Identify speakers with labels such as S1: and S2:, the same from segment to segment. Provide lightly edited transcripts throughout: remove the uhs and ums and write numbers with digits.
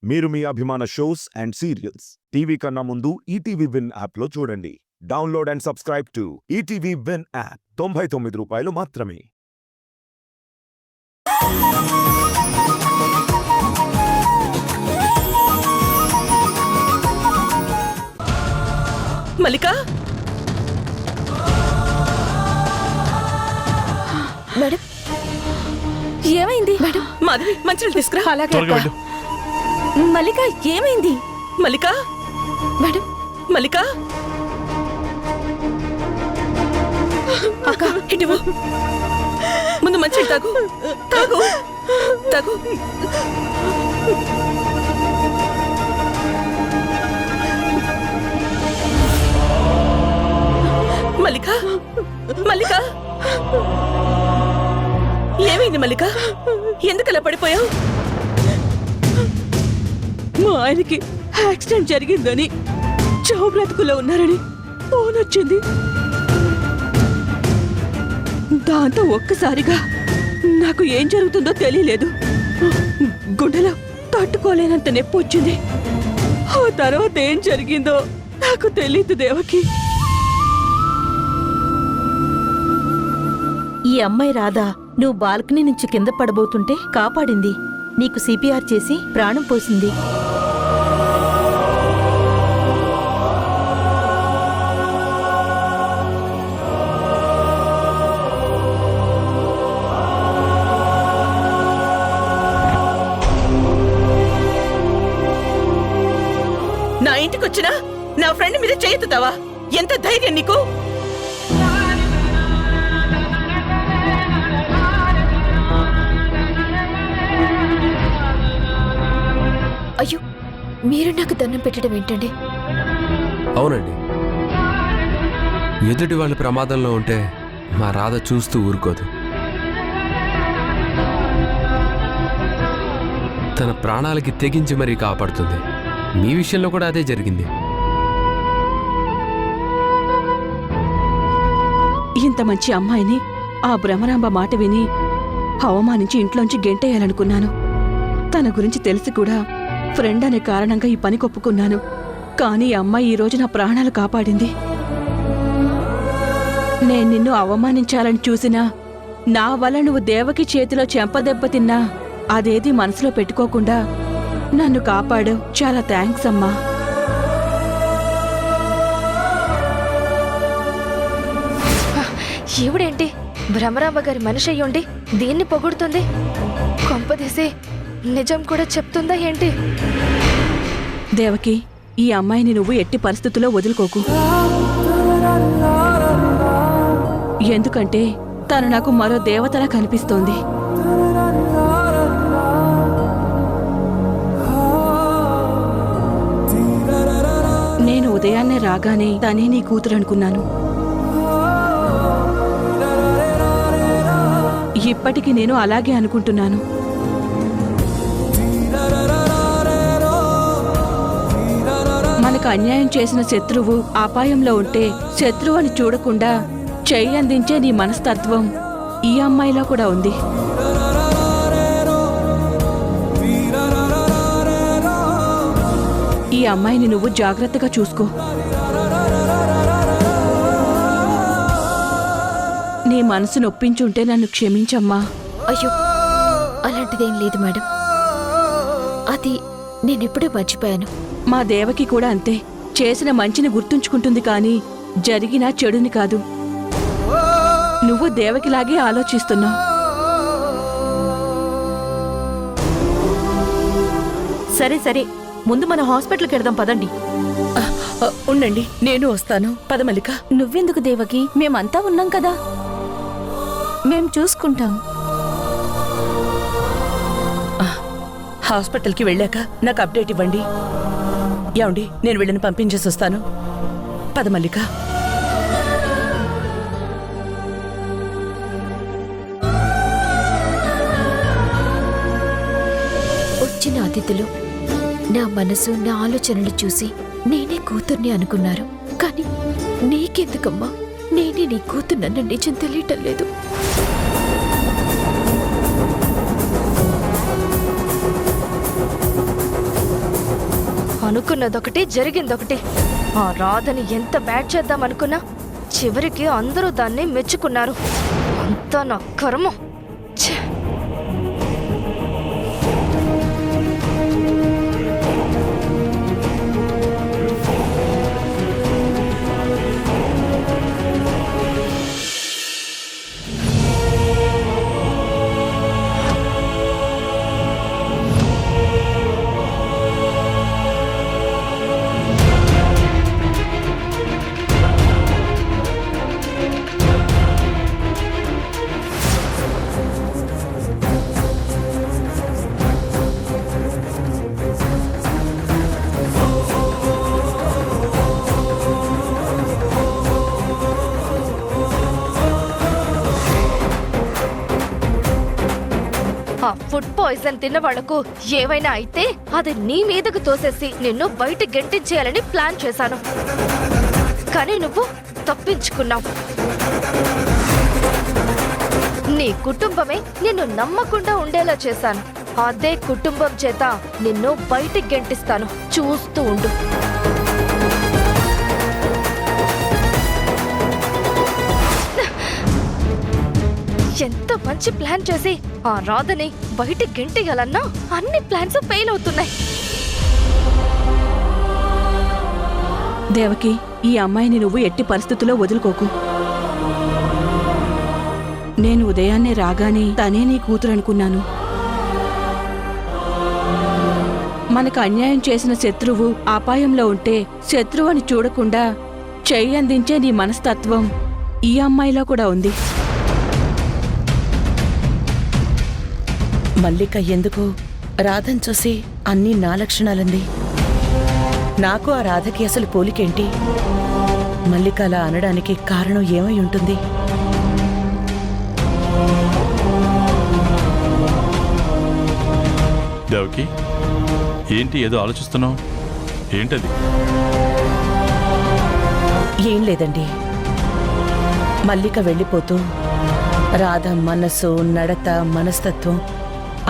S1: మీరు మీ అభిమాన shows and serials TV కన్నా ముందు ఈటీవీ విన్ యాప్లో చూడండి. Download and subscribe to ETV win app. 99 రూపాయలు మాత్రమే.
S2: మల్లికా,
S3: మేడం ఏమైంది? మేడం
S2: మాధవి మంచినీళ్ళు తీసుకురా.
S3: అలాగే అక్క. మల్లిక ఏమైంది?
S2: మల్లికా,
S3: మేడం
S2: మల్లికా,
S3: అక్క
S2: ఇటువు. ముందు మంచినీళ్ళు తాగు, తాగు, తాగు. మల్లికా, మల్లికా, ఏమైంది మల్లికా? ఎందుకలా పడిపోయావు?
S4: మా ఆయనకి యాక్సిడెంట్ జరిగిందని చావు బ్రతుకులో ఉన్నారని ఫోన్ వచ్చింది. దాంతో ఒక్కసారిగా నాకు ఏం జరుగుతుందో తెలియలేదు. గుండెలో తట్టుకోలేనంత నొప్పి వచ్చింది. ఆ తర్వాత ఏం జరిగిందో నాకు తెలియదు దేవకి.
S5: ఈ అమ్మాయి రాధా నువ్వు బాల్కనీ నుంచి కింద పడబోతుంటే కాపాడింది. నీకు సిపిఆర్ చేసి ప్రాణం పోసింది.
S2: నా ఇంటికొచ్చినా నా ఫ్రెండ్ మీద చేయుతావా? ఎంత ధైర్యం నీకు?
S3: అయ్యో, మీరు నాకు దండం పెట్టడం ఏంటండి?
S6: అవునండి, ఎదుటి వాళ్ళు ప్రమాదంలో ఉంటే మా రాధ చూస్తూ ఊరుకోదు. తన ప్రాణాలకి తెగించి మరీ కాపాడుతుంది. మీ విషయంలో కూడా అదే జరిగింది.
S4: ఇంత మంచి అమ్మాయిని ఆ భ్రమరాంబ మాట విని అవమానించి ఇంట్లోంచి గెంటేయాలనుకున్నాను. తన గురించి తెలిసి కూడా ఫ్రెండ్ అనే కారణంగా ఈ పని కొప్పుకున్నాను. కానీ ఈ అమ్మాయి ఈ రోజు నా ప్రాణాలు కాపాడింది. నేను నిన్ను అవమానించాలని చూసినా, నా వల్ల నువ్వు దేవకి చేతిలో చెంపదెబ్బ తిన్నా అదేది మనసులో పెట్టుకోకుండా నన్ను కాపాడు. చాలా థ్యాంక్స్ అమ్మా.
S3: ఈవిడేంటి భ్రమరాంబ గారి మనిషి అయ్యుండి దీన్ని పొగుడుతుంది? కొంపదీసి నిజం కూడా చెప్తుందా ఏంటి?
S4: దేవకి, ఈ అమ్మాయిని నువ్వు ఎట్టి పరిస్థితుల్లో వదులుకోకు. ఎందుకంటే తను నాకు మరో దేవతలా కనిపిస్తోంది. నేను ఉదయాన్నే రాగానే తనే నీ కూతురు అనుకున్నాను. ఇప్పటికి నేను అలాగే అనుకుంటున్నాను. మనకు అన్యాయం చేసిన శత్రువు అపాయంలో ఉంటే శత్రువు అని చూడకుండా చెయ్యి అందించే నీ మనస్తత్వం ఈ అమ్మాయిలో కూడా ఉంది. ఈ అమ్మాయిని నువ్వు జాగ్రత్తగా చూసుకో. నీ మనసు నొప్పించుంటే నన్ను క్షమించమ్మా.
S3: అయ్యో, అలాంటిదేం లేదు మేడం. అది నేనెప్పుడే మర్చిపోయాను.
S4: మా దేవకి కూడా అంతే. చేసిన మంచిని గుర్తుంచుకుంటుంది కానీ జరిగిన చెడుని కాదు. నువ్వు దేవకిలాగే ఆలోచిస్తున్నావు.
S5: సరే సరే, ముందు మన హాస్పిటల్కి వెళ్దాం పదండి.
S2: ఉండండి, నేను వస్తాను. పద మల్లిక.
S3: నువ్వెందుకు దేవకి? మేమంతా ఉన్నాం కదా, మేం చూసుకుంటాం.
S2: హాస్పిటల్కి వెళ్ళాక నాకు అప్డేట్ ఇవ్వండి. ఏమండి, నేను వీళ్ళని పంపించేసి వస్తాను. పద మల్లిక.
S3: వచ్చిన అతిథులు నా మనసు, నా ఆలోచనలు చూసి నేనే కూతుర్ని అనుకున్నారు. కానీ నీకెందుకమ్మా నేనే నీ కూతున్నన్న నిజం తెలియటం లేదు.
S7: అనుకున్నదొకటి జరిగిందొకటి. ఆ రాధని ఎంత బ్యాడ్ చేద్దాం అనుకున్నా చివరికి అందరూ దాన్ని మెచ్చుకున్నారు. అంతా నా కర్మ. ఛే! ఆ ఫుడ్ పాయిజన్ తిన్న వాళ్లకు ఏవైనా అయితే అది నీ మీదకు తోసేసి నిన్ను బయట గెంటించేయాలని ప్లాన్ చేశాను. కానీ నువ్వు తప్పించుకున్నావు. నీ కుటుంబమే నిన్ను నమ్మకుండా ఉండేలా చేశాను. అదే కుటుంబం చేత నిన్ను బయటికి గెంటిస్తాను. చూస్తూ ఉండు. ఎంత మంచి ప్లాన్ చేసి ఆ రాధని బయట గెంటేయాలన్నా అన్ని ప్లాన్స్ ఫెయిల్ అవుతున్నాయి.
S4: దేవకి, ఈ అమ్మాయిని నువ్వు ఎట్టి పరిస్థితుల్లో వదులుకోకు. నేను ఉదయాన్నే రాగానే తనే నీ కూతురు అనుకున్నాను. మనకు అన్యాయం చేసిన శత్రువు అపాయంలో ఉంటే శత్రువు అని చూడకుండా చెయ్యి అందించే నీ మనస్తత్వం ఈ అమ్మాయిలో కూడా ఉంది.
S2: మల్లిక ఎందుకు రాధను చూసి అన్నీ నా లక్షణాలంది? నాకు ఆ రాధకి అసలు పోలికేంటి? మల్లిక అలా అనడానికి కారణం ఏమై ఉంటుంది?
S8: దేవకి, ఏంటి ఏదో ఆలోచిస్తున్నావు? ఏంటది?
S2: ఏం లేదండి. మల్లిక వెళ్ళిపోతూ రాధ మనసు, నడత, మనస్తత్వం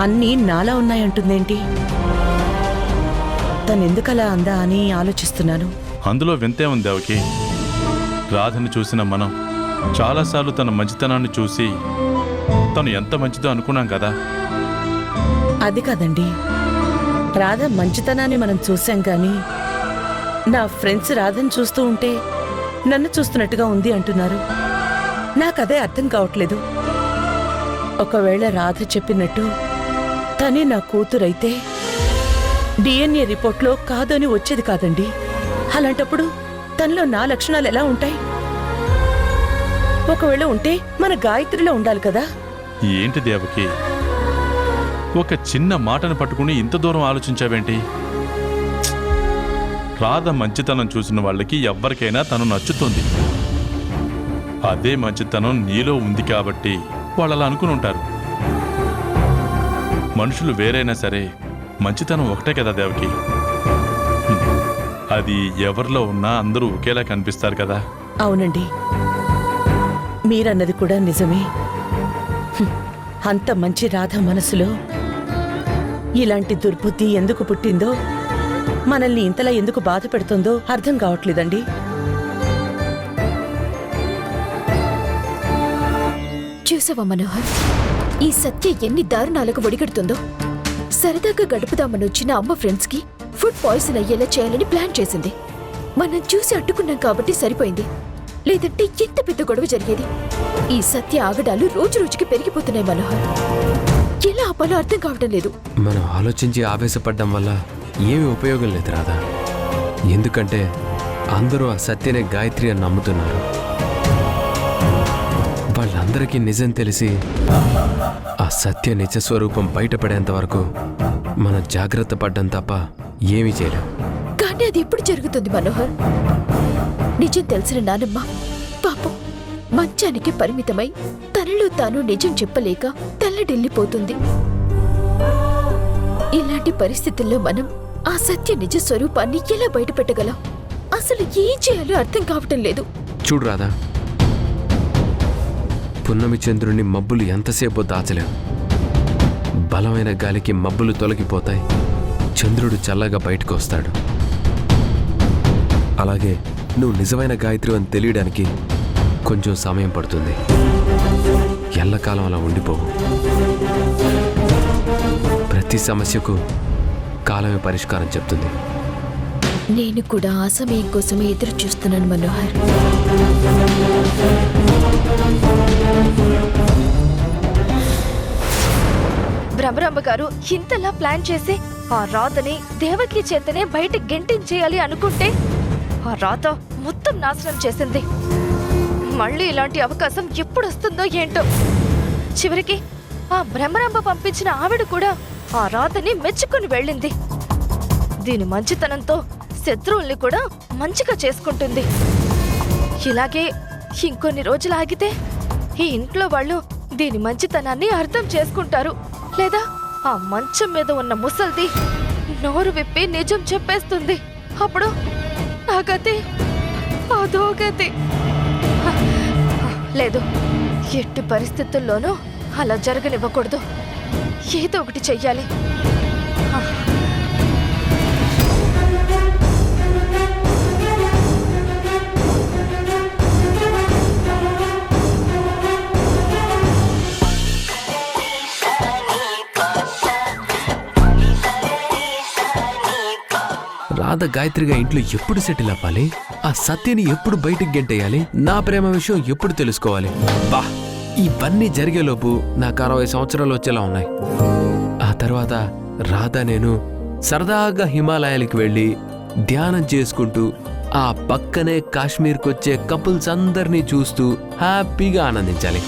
S2: అన్నీ నాలా ఉన్నాయంటుందేంటి? తనెందుకలా అందా అని ఆలోచిస్తున్నాను.
S8: అందులో వింతే ఉంది దేవకి. రాధని చూసిన మనం చాలాసార్లు తన మంచితనాన్ని చూసి తను ఎంత మంచిదో అనుకున్నాం కదా.
S2: అది కాదండి, రాధ మంచితనాన్ని మనం చూసాం కానీ నా ఫ్రెండ్స్ రాధను చూస్తూ ఉంటే నన్ను చూస్తున్నట్టుగా ఉంది అంటున్నారు. నాకదే అర్థం కావట్లేదు. ఒకవేళ రాధ చెప్పినట్టు తనే నా కూతురైతే డిఎన్ఏ రిపోర్ట్లో కాదు అని వచ్చేది కాదండి. అలాంటప్పుడు తనలో నా లక్షణాలు ఎలా ఉంటాయి? ఒకవేళ ఉంటే మన గాయత్రిలో ఉండాలి కదా.
S8: ఏంటి దేవకి, ఒక చిన్న మాటను పట్టుకుని ఇంత దూరం ఆలోచించావేంటి? రాధ మంచితనం చూసిన వాళ్ళకి ఎవ్వరికైనా తను నచ్చుతుంది. అదే మంచితనం నీలో ఉంది కాబట్టి వాళ్ళు అలా అనుకుని ఉంటారు. మనుషులు వేరైనా సరే మంచితనం ఒకటే కదా దేవకి. అది ఎవరిలో ఉన్నా అందరూ ఒకేలా కనిపిస్తారు కదా.
S2: అవునండి, మీరన్నది కూడా నిజమే. అంత మంచి రాధ మనసులో ఇలాంటి దుర్బుద్ధి ఎందుకు పుట్టిందో, మనల్ని ఇంతలా ఎందుకు బాధ పెడుతుందో అర్థం కావట్లేదండి.
S3: చూసావా మనోహర్, ఈ సత్య ఎన్ని దారుణాలకు ఒడిగడుతుందో. సరదాగా గడుపుదామని వచ్చిన అమ్మ ఫ్రెండ్స్ కి ఫుడ్ పాయిజన్ అయ్యేలా చేయాలని ప్లాన్ చేసింది. మనం చూసి అడ్డుకున్నాం కాబట్టి సరిపోయింది. లేదంటే ఎంత పెద్ద గొడవ జరిగేది. ఈ సత్య ఆగడాలు రోజు రోజుకి పెరిగిపోతున్నాయి మనోహర్. ఎలా ఆపాలో అర్థం కావడం లేదు.
S6: మనం ఆలోచించి ఆవేశపడ్డం వల్ల ఏమీ ఉపయోగం లేదు రాధా. ఎందుకంటే అందరూ ఆ సత్యనే గాయత్రి అని నమ్ముతున్నారు. వాళ్ళందరికీ నిజం తెలిసి ఆ సత్య నిజ స్వరూపం బయటపడేంత వరకు మనం జాగ్రత్త పడ్డం తప్ప ఏమీ చేయలేం.
S3: కానీ అది ఎప్పుడు జరుగుతుంది మనోహర్? నిజం తెలిసిన నానమ్మ పాపం మంచానికి పరిమితమై తనలో తాను నిజం చెప్పలేక తల్లడిల్లిపోతుంది. ఇలాంటి పరిస్థితుల్లో మనం ఆ సత్య నిజ స్వరూపాన్ని ఎలా బయటపెట్టగలం? అసలు ఏం చేయాలో అర్థం కావటం లేదు.
S6: చూడు రాధా, పున్నమి చంద్రుని మబ్బులు ఎంతసేపో దాచలేం. బలమైన గాలికి మబ్బులు తొలగిపోతాయి, చంద్రుడు చల్లగా బయటకు వస్తాడు. అలాగే నువ్వు నిజమైన గాయత్రి అని తెలియడానికి కొంచెం సమయం పడుతుంది. ఎల్లకాలం అలా ఉండిపోవు. ప్రతి సమస్యకు కాలమే పరిష్కారం చెప్తుంది.
S3: నేను కూడా ఆ సమయం కోసమే ఎదురు చూస్తున్నాను మనోహర్.
S7: భ్రమరాంబ గారు ఇంతలా ప్లాన్ చేసి ఆ రాధని దేవకి చేతనే బయట గెంటించేయాలి అనుకుంటే ఆ రాధ మొత్తం నాశనం చేసింది. మళ్ళీ ఇలాంటి అవకాశం ఎప్పుడు వస్తుందో ఏంటో. చివరికి ఆ భ్రమరాంబ పంపించిన ఆవిడ కూడా ఆ రాధని మెచ్చుకుని వెళ్ళింది. దీని మంచితనంతో శత్రువుల్ని కూడా మంచిగా చేసుకుంటుంది. ఇలాగే ఇంకొన్ని రోజులు ఆగితే ఈ ఇంట్లో వాళ్ళు దీని మంచితనాన్ని అర్థం చేసుకుంటారు. లేదా ఆ మంచం మీద ఉన్న ముసల్ది నోరు విప్పి నిజం చెప్పేస్తుంది. అప్పుడు నా గతి అదో గతి. లేదు, ఎట్టి పరిస్థితుల్లోనూ అలా జరగనివ్వకూడదు. ఏదో ఒకటి చెయ్యాలి.
S6: రాధ గాయత్రిగా ఇంట్లో ఎప్పుడు సెటిల్ అవ్వాలి? ఆ సత్యని ఎప్పుడు బయటికి గెంటేయాలి? నా ప్రేమ విషయం ఎప్పుడు తెలుసుకోవాలి? బా, ఇవన్నీ జరిగేలోపు నాకు 60 సంవత్సరాలు వచ్చేలా ఉన్నాయి. ఆ తర్వాత రాధ నేను సరదాగా హిమాలయాలకి వెళ్ళి ధ్యానం చేసుకుంటూ ఆ పక్కనే కాశ్మీర్కొచ్చే కపుల్స్ అందరినీ చూస్తూ హ్యాపీగా ఆనందించాలి.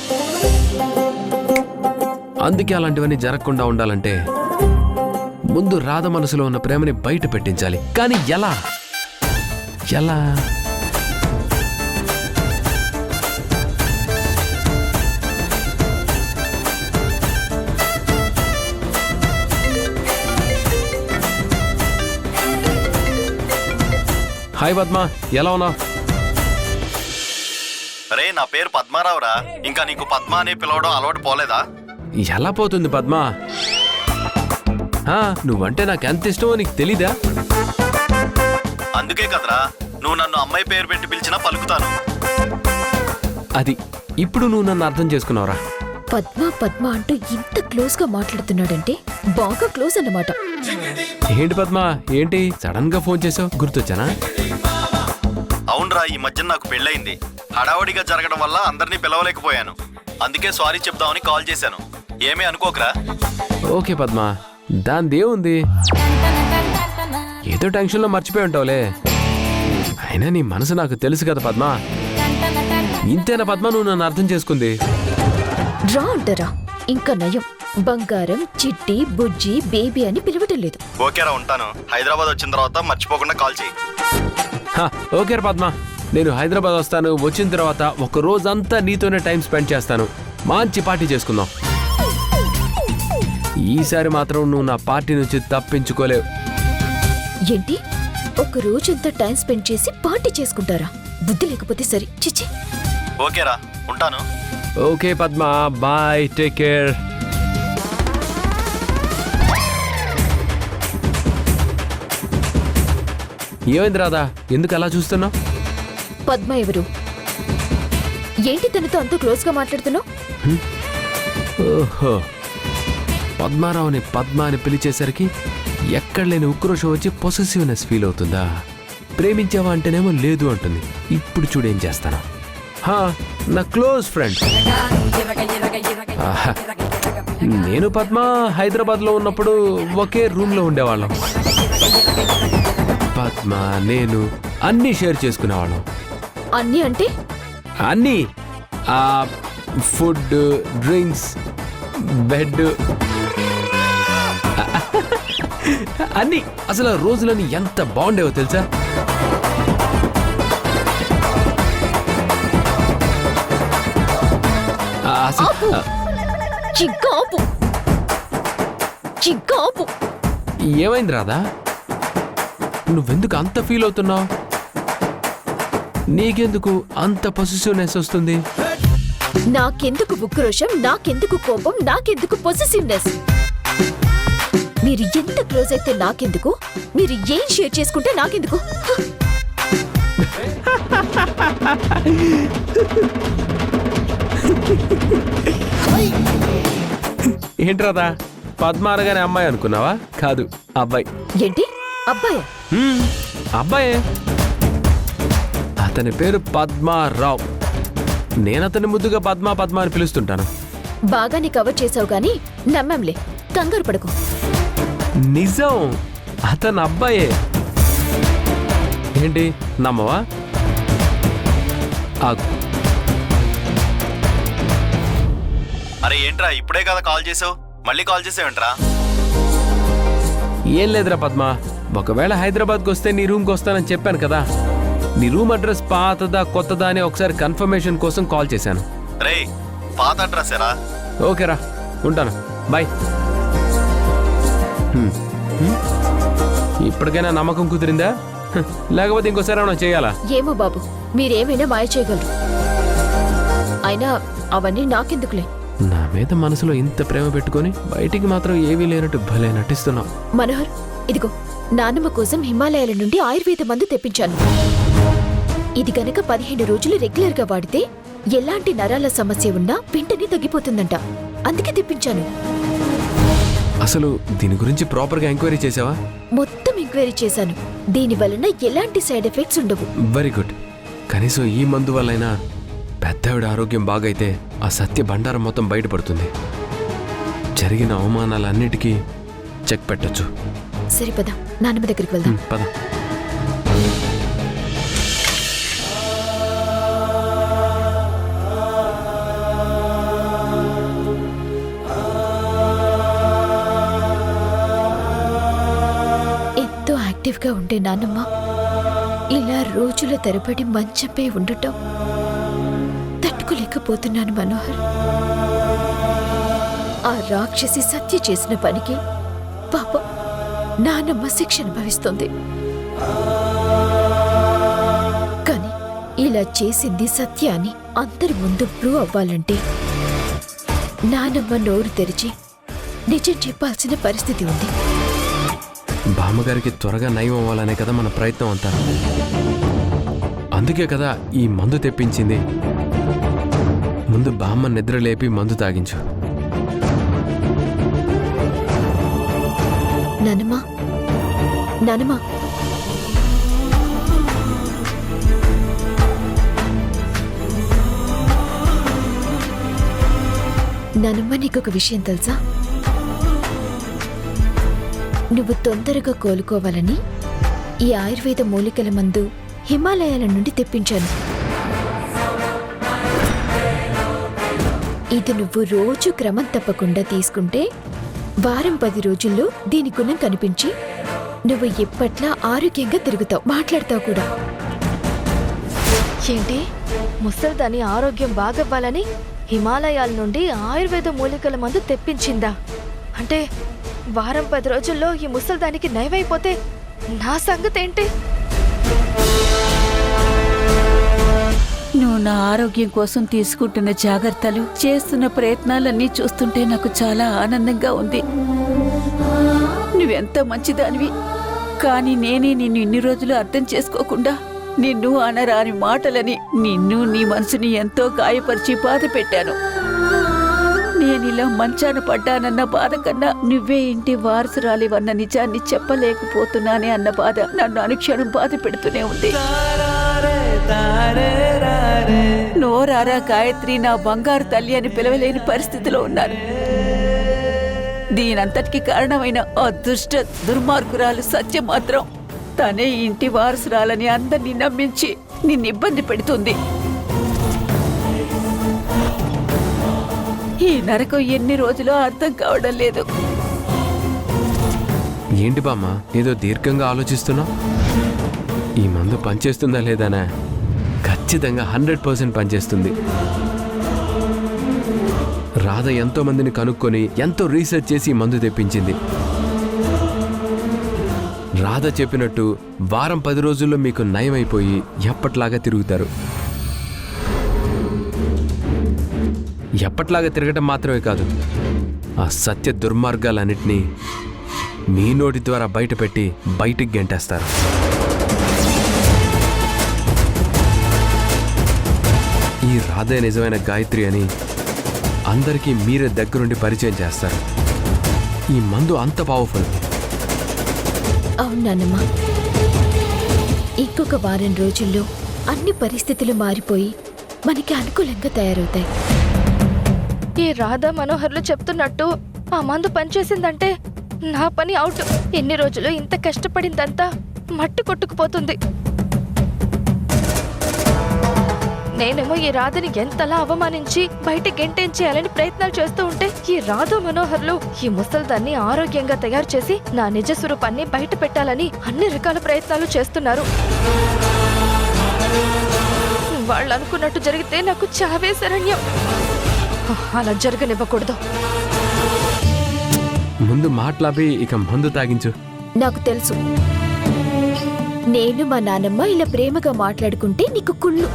S6: అందుకే అలాంటివన్నీ జరగకుండా ఉండాలంటే ముందు రాధ మనసులో ఉన్న ప్రేమని బయట పెట్టించాలి. కానీ ఎలా? హాయ్ పద్మ, ఎలా ఉన్నావు?
S9: అరే, నా పేరు పద్మారావురా. ఇంకా నీకు పద్మ అని పిలవడం అలవాటు పోలేదా?
S6: ఎలా పోతుంది పద్మ? నువ్వంటే నాకెంత ఇష్టమో నీకు తెలీదా?
S9: అందుకే కదరా నువ్వు నన్ను అమ్మాయి పేరు పెట్టి పిలిచినా పలుకుతాను.
S6: అది ఇప్పుడు నువ్వు నన్ను అర్థం చేసుకున్నావురా.
S3: పద్మ పద్మ అంటూ ఇంత క్లోజ్ గా మాట్లాడుతున్నాడంటే బాగా క్లోజ్ అన్నమాట.
S6: ఏంటి పద్మ, ఏంటి సడన్ గా ఫోన్ చేసావు? గుర్తొచ్చానా?
S9: అవునరా, ఈ మధ్య నాకు పెళ్ళయింది. హడావడిగా జరగడం వల్ల అందరినీ పిలవలేకపోయాను. అందుకే సారీ చెప్దామని కాల్ చేశాను. ఏమీ అనుకోకరా.
S6: ఓకే పద్మ, దాందేముంది, ఏదో టెన్షన్లో మర్చిపోయి ఉంటావులే. అయినా నీ మనసు నాకు తెలుసు కదా పద్మ. ఇంతేనా పద్మ నువ్వు నన్ను అర్థం చేసుకుంది?
S3: రా అంటారా? ఇంకా నయం, బంగారం, చిట్టి, బుజ్జి, బేబీ అని పిలవటం లేదు.
S9: ఓకేరా, ఉంటాను. హైదరాబాద్ వచ్చిన తర్వాత మర్చిపోకుండా కాల్ చేయి.
S6: ఓకే పద్మ, నేను హైదరాబాద్ వస్తాను. వచ్చిన తర్వాత ఒక రోజంతా నీతోనే టైం స్పెండ్ చేస్తాను. మంచి పార్టీ చేసుకుందాం. ఈసారి మాత్రం నువ్వు నా పార్టీ నుంచి తప్పించుకోలేవు.
S3: ఏంటి, ఒక రోజంతా టైం స్పెండ్ చేసి పార్టీ చేసుకుంటారా? బుద్ధి లేకపోతే సరే. చిచ్చి.
S9: ఓకేరా, ఉంటాను.
S6: Okay Padma, bye, take care. ఏమైంది రాధా, ఎందుకు అలా చూస్తున్నావు?
S3: పద్మ ఎవరు? ఏంటి తనతో అంత క్లోజ్ గా మాట్లాడుతున్నావు?
S6: ఓహో, పద్మారావుని పద్మ అని పిలిచేసరికి ఎక్కడ లేని ఉక్రోషం వచ్చి పొసెసివ్నెస్ ఫీల్ అవుతుందా? ప్రేమించావా అంటేనేమో లేదు అంటుంది. ఇప్పుడు చూడేం చేస్తాను. నా క్లోజ్ ఫ్రెండ్. నేను పద్మ హైదరాబాద్లో ఉన్నప్పుడు ఒకే రూమ్లో ఉండేవాళ్ళం. పద్మ నేను అన్నీ షేర్ చేసుకునేవాళ్ళం.
S3: అన్నీ అంటే?
S6: అన్నీ, ఫుడ్, డ్రింక్స్, బెడ్, అన్నీ. అసలు రోజులని ఎంత బాగుండేవో తెలుసా? ఏమైంది రాధా, నువ్వెందుకు అంత ఫీల్ అవుతున్నావు? నీకెందుకు అంత పొసెసివ్నెస్ వస్తుంది?
S3: నాకెందుకు ఉక్రోషం, నాకెందుకు కోపం, నాకెందుకు పొసెసివ్నెస్? మీరు ఎంత క్లోజ్ అయితే నాకెందుకు? మీరు ఏం షేర్ చేసుకుంటే నాకెందుకు?
S6: ఏంట్రాదా పద్మ అనగానే అమ్మాయి అనుకున్నావా? కాదు, అబ్బాయి.
S3: ఏంటి అబ్బాయా?
S6: అబ్బాయే. అతని పేరు పద్మారావు. నేనతని ముద్దుగా పద్మ పద్మ అని పిలుస్తుంటాను.
S3: బాగానే కవర్ చేసావు గాని నమ్మంలే, కంగారు పడకు.
S6: నిజం, అతను అబ్బాయే. ఏంటి నమ్మవా?
S9: అరే ఏంట్రా ఇప్పుడే కదా కాల్ చేసావు, మళ్ళీ కాల్ చేసావేంట్రా?
S6: ఏం లేదురా పద్మ, ఒకవేళ హైదరాబాద్కి వస్తే నీ రూమ్కి వస్తానని చెప్పాను కదా. నీ రూమ్ అడ్రస్ పాతదా కొత్తదా అని ఒకసారి కన్ఫర్మేషన్ కోసం కాల్ చేశాను.
S9: రే పాత అడ్రస్సేరా?
S6: ఓకేరా, ఉంటాను, బాయ్. ఇప్పటికైనా నమ్మకం కుదిరిందా? లేకపోతే ఇంకోసారి ఏమైనా చేయాలా?
S3: ఏమో బాబు, మీరేమైనా మాయ చేయగలరు. అయినా అవన్నీ నాకెందుకులే.
S6: నా మీద మనసులో ఇంత ప్రేమ పెట్టుకొని బయటికి మాత్రం ఏమీ లేనట్టు భలే నటిస్తున్నావు.
S3: మనోహర్, ఇదిగో నాన్నమ్మ కోసం హిమాలయాల నుండి ఆయుర్వేద మందు తెప్పించాను. ఇది గనక 15 రోజులు రెగ్యులర్ గా వాడితే ఎలాంటి నరాల సమస్య ఉన్నా వెంటనే తగ్గిపోతుందంట. అందుకే తెప్పించాను.
S6: అసలు దీని గురించి ప్రాపర్గా ఎంక్వైరీ చేసావా?
S3: మొత్తం ఎంక్వైరీ చేశాను. దీని వలన ఎలాంటి సైడ్ ఎఫెక్ట్స్ ఉండవు.
S6: Very good. కనీసం ఈ మందు వల్లైనా పెద్దవిడ ఆరోగ్యం బాగైతే ఆ సత్య బండారం మొత్తం బయటపడుతుంది. జరిగిన అవమానాలన్నిటికీ చెక్ పెట్టొచ్చు.
S3: సరే పద, నాన్నమ్మ దగ్గరికి వెళ్దాం.
S6: పద.
S3: ఎంతో యాక్టివ్ గా ఉండే నాన్నమ్మ ఇలా రోజుల తరబడి మంచంపై ఉండటం తట్టుకోలేకపోతున్నాను మనోహర్. ఆ రాక్షసి సత్య చేసిన పనికి పాపం నానమ్మ శిక్ష అనుభవిస్తుంది. కానీ ఇలా చేసింది సత్య అని అందరి ముందు ప్రూవ్ అవ్వాలంటే నానమ్మ నోరు తెరిచి నిజం చెప్పాల్సిన పరిస్థితి ఉంది.
S6: బామ్మగారికి త్వరగా నయం అవ్వాలనే కదా మన ప్రయత్నం అంతా. అందుకే కదా ఈ మందు తెప్పించింది. ముందు బామ్మ నిద్ర లేపి మందు తాగించు.
S3: నానమ్మా, నానమ్మా, నానమ్మ, నీకొక విషయం తెలుసా? నువ్వు తొందరగా కోలుకోవాలని ఈ ఆయుర్వేద మూలికల మందు హిమాలయాల నుండి తెప్పించాను. ఇది నువ్వు రోజు క్రమం తప్పకుండా తీసుకుంటే వారం 10 రోజుల్లో దీని గుణం కనిపించి నువ్వు ఇప్పట్లా ఆరోగ్యంగా తిరుగుతావు, మాట్లాడతావు కూడా.
S7: ఏంటి, ముసల్దాని ఆరోగ్యం బాగవ్వాలని హిమాలయాల నుండి ఆయుర్వేద మూలికల మందు తెప్పించిందా? అంటే వారం 10 రోజుల్లో ఈ ముసల్దానికి నయమైపోతే నా సంగతి ఏంటి?
S5: నువ్వు నా ఆరోగ్యం కోసం తీసుకుంటున్న జాగ్రత్తలు, చేస్తున్న ప్రయత్నాలన్నీ చూస్తుంటే నాకు చాలా ఆనందంగా ఉంది. నువ్వెంత మంచిదానివి. కానీ నేనే నిన్ను ఇన్ని రోజులు అర్థం చేసుకోకుండా నిన్ను అనరాని మాటలని నిన్ను నీ మనసుని ఎంతో గాయపరిచి బాధ పెట్టాను. నేనిలా మంచాన పడ్డానన్న బాధ కన్నా నువ్వే ఇంటి వారసురాలివన్న నిజాన్ని చెప్పలేకపోతున్నానే అన్న బాధ నన్ను అనుక్షణం బాధ పెడుతూనే ఉంది. నోరారా గాయత్రి నా బంగారు తల్లి అని పిలవలేని పరిస్థితిలో ఉన్నాను. దీనంతటికి కారణమైన ఆ దుష్ట దుర్మార్గురాలు సత్య మాత్రం తనే ఇంటి వారసురాలని అందరినీ నమ్మించి నిన్ను ఇబ్బంది పెడుతుంది. ఈ నరకం ఎన్ని రోజులో అర్థం కావడం లేదు.
S6: ఏంటి బామ్మ ఏదో దీర్ఘంగా ఆలోచిస్తున్నావు? ఈ మందు పనిచేస్తుందా లేదానా? ఖచ్చితంగా 100% పనిచేస్తుంది. రాధ ఎంతో మందిని కనుక్కొని ఎంతో రీసెర్చ్ చేసి ఈ మందు తెప్పించింది. రాధ చెప్పినట్టు వారం 10 రోజుల్లో మీకు నయమైపోయి ఎప్పట్లాగా తిరుగుతారు. ఎప్పట్లాగా తిరగటం మాత్రమే కాదు, ఆ సత్య దుర్మార్గాలన్నిటినీ మీ నోటి ద్వారా బయటపెట్టి బయటికి గెంటేస్తారు. ఈ రాధే నిజమైన గాయత్రి అని అందరికీ మీరే దగ్గరుండి పరిచయం చేస్తారు. ఈ మందు అంత పవర్ఫుల్.
S3: అవును నాన్నమ్మ. ఇంకొక వారం రోజుల్లో అన్ని పరిస్థితులు మారిపోయి మనకి అనుకూలంగా తయారవుతాయి.
S7: ఈ రాధా మనోహర్లు చెప్తున్నట్టు ఆ మందు పనిచేసిందంటే నా పని అవుట్. ఎన్ని రోజులు ఇంత కష్టపడిందంతా మట్టి కొట్టుకుపోతుంది. నేనేమో ఈ రాధని ఎంతలా అవమానించి బయట గెంటేంచేయాలని ప్రయత్నాలు చేస్తూ ఉంటే ఈ రాధా మనోహర్లు ఈ ముసల్దాన్ని ఆరోగ్యంగా తయారు చేసి నా నిజ స్వరూపాన్ని బయట పెట్టాలని అన్ని రకాల ప్రయత్నాలు చేస్తున్నారు. వాళ్ళు అనుకున్నట్టు జరిగితే నాకు చావే శరణ్యం. అలా జరగనివ్వకూడదు.
S6: ముందు మాట్లాపి ఇక మందు తాగించు.
S3: నాకు తెలుసు, నేను మా నాన్నమ్మ ఇలా ప్రేమగా మాట్లాడుకుంటే నీకు కుళ్ళు.